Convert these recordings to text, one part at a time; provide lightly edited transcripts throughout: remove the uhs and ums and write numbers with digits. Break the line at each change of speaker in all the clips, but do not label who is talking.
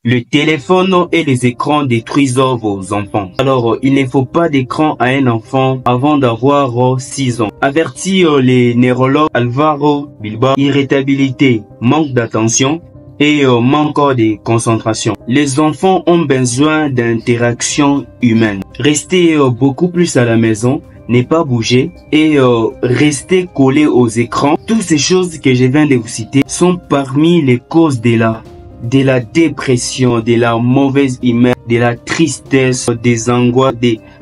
Le téléphone et les écrans détruisent vos enfants. Alors, il ne faut pas d'écran à un enfant avant d'avoir 6 ans. Avertit les neurologues Alvaro Bilbao, irritabilité, manque d'attention et manque de concentration. Les enfants ont besoin d'interaction humaine. Restez beaucoup plus à la maison, ne pas bouger et rester collé aux écrans. Toutes ces choses que je viens de vous citer sont parmi les causes de la dépression, de la mauvaise humeur, de la tristesse, des angoisses,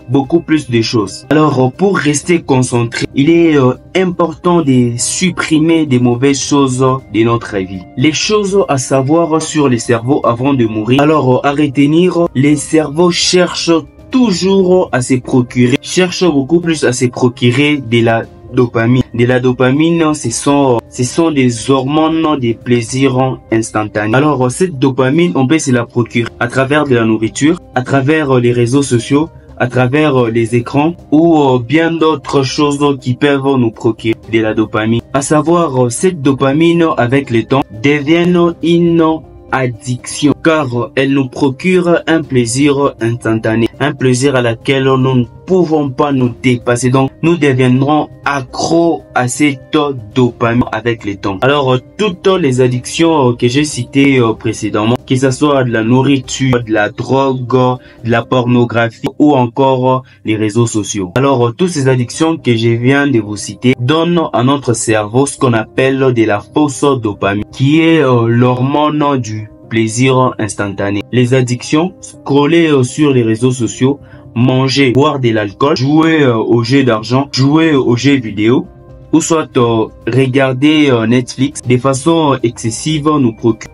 beaucoup plus de choses. Alors, pour rester concentré, il est important de supprimer des mauvaises choses de notre vie. Les choses à savoir sur le cerveau avant de mourir. Alors, à retenir, les cerveaux cherchent toujours à se procurer, beaucoup plus à se procurer de la dopamine. De la dopamine, ce sont des hormones de plaisir instantané. Alors, cette dopamine, on peut se la procurer à travers de la nourriture, à travers les réseaux sociaux, à travers les écrans ou bien d'autres choses qui peuvent nous procurer de la dopamine. À savoir, cette dopamine, avec le temps, devient une addiction car elle nous procure un plaisir instantané, un plaisir à laquelle nous ne pouvons pas nous dépasser. Donc nous deviendrons accros à cette dopamine avec le temps. Alors toutes les addictions que j'ai citées précédemment, que ce soit de la nourriture, de la drogue, de la pornographie ou encore les réseaux sociaux. Alors toutes ces addictions que je viens de vous citer donnent à notre cerveau ce qu'on appelle de la fausse dopamine, qui est l'hormone du plaisir instantané. Les addictions, scroller sur les réseaux sociaux, manger, boire de l'alcool, jouer aux jeux d'argent, jouer aux jeux vidéo, ou soit regarder Netflix de façon excessive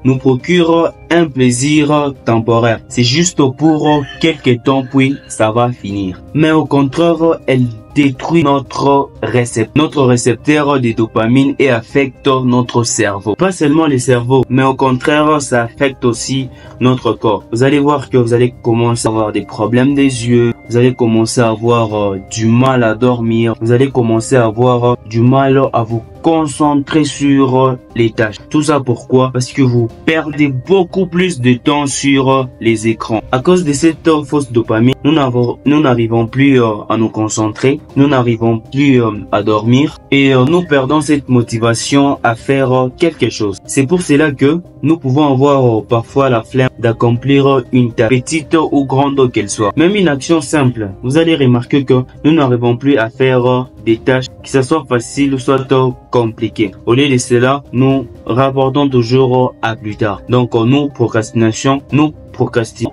nous procure un plaisir temporaire. C'est juste pour quelques temps puis ça va finir. Mais au contraire, elle détruit notre récepteur de dopamine et affecte notre cerveau. Pas seulement le cerveau, mais au contraire, ça affecte aussi notre corps. Vous allez voir que vous allez commencer à avoir des problèmes des yeux, vous allez commencer à avoir du mal à dormir, vous allez commencer à avoir du mal à vous concentrer sur les tâches. Tout ça pourquoi? Parce que vous perdez beaucoup plus de temps sur les écrans. À cause de cette fausse dopamine, nous n'arrivons plus à nous concentrer, nous n'arrivons plus à dormir et nous perdons cette motivation à faire quelque chose. C'est pour cela que nous pouvons avoir parfois la flemme d'accomplir une tâche, petite ou grande qu'elle soit. Même une action simple, vous allez remarquer que nous n'arrivons plus à faire des tâches, que ce soit facile ou soit compliqué. Au lieu de cela, nous rapportons toujours à plus tard. Donc, nous procrastinons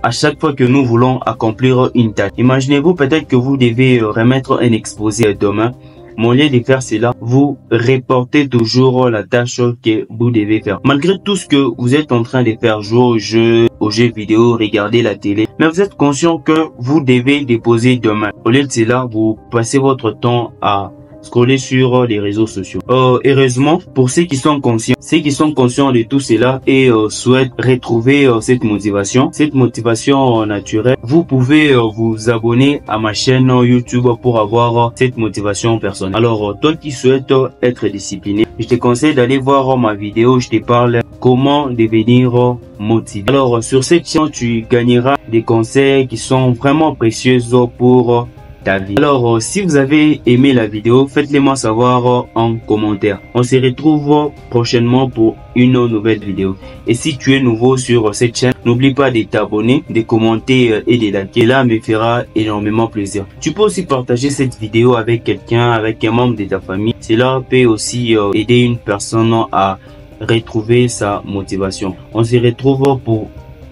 à chaque fois que nous voulons accomplir une tâche. Imaginez-vous peut-être que vous devez remettre un exposé demain. Mais au lieu de faire cela, vous reportez toujours la tâche que vous devez faire. Malgré tout ce que vous êtes en train de faire, jouer aux jeux vidéo, regarder la télé, mais vous êtes conscient que vous devez déposer demain. Au lieu de cela, vous passez votre temps à scroller sur les réseaux sociaux. Heureusement, pour ceux qui sont conscients de tout cela et souhaitent retrouver cette motivation naturelle, vous pouvez vous abonner à ma chaîne YouTube pour avoir cette motivation personnelle. Alors, toi qui souhaites être discipliné, je te conseille d'aller voir ma vidéo. Je te parle comment devenir motivé. Alors, sur cette chaîne, tu gagneras des conseils qui sont vraiment précieux pour ta vie. Alors, si vous avez aimé la vidéo, faites-le moi savoir en commentaire. On se retrouve prochainement pour une nouvelle vidéo. Et si tu es nouveau sur cette chaîne, n'oublie pas de t'abonner, de commenter et de liker. Cela me fera énormément plaisir. Tu peux aussi partager cette vidéo avec quelqu'un, avec un membre de ta famille. Cela peut aussi aider une personne à retrouver sa motivation. On se retrouve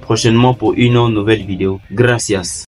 prochainement pour une nouvelle vidéo. Gracias.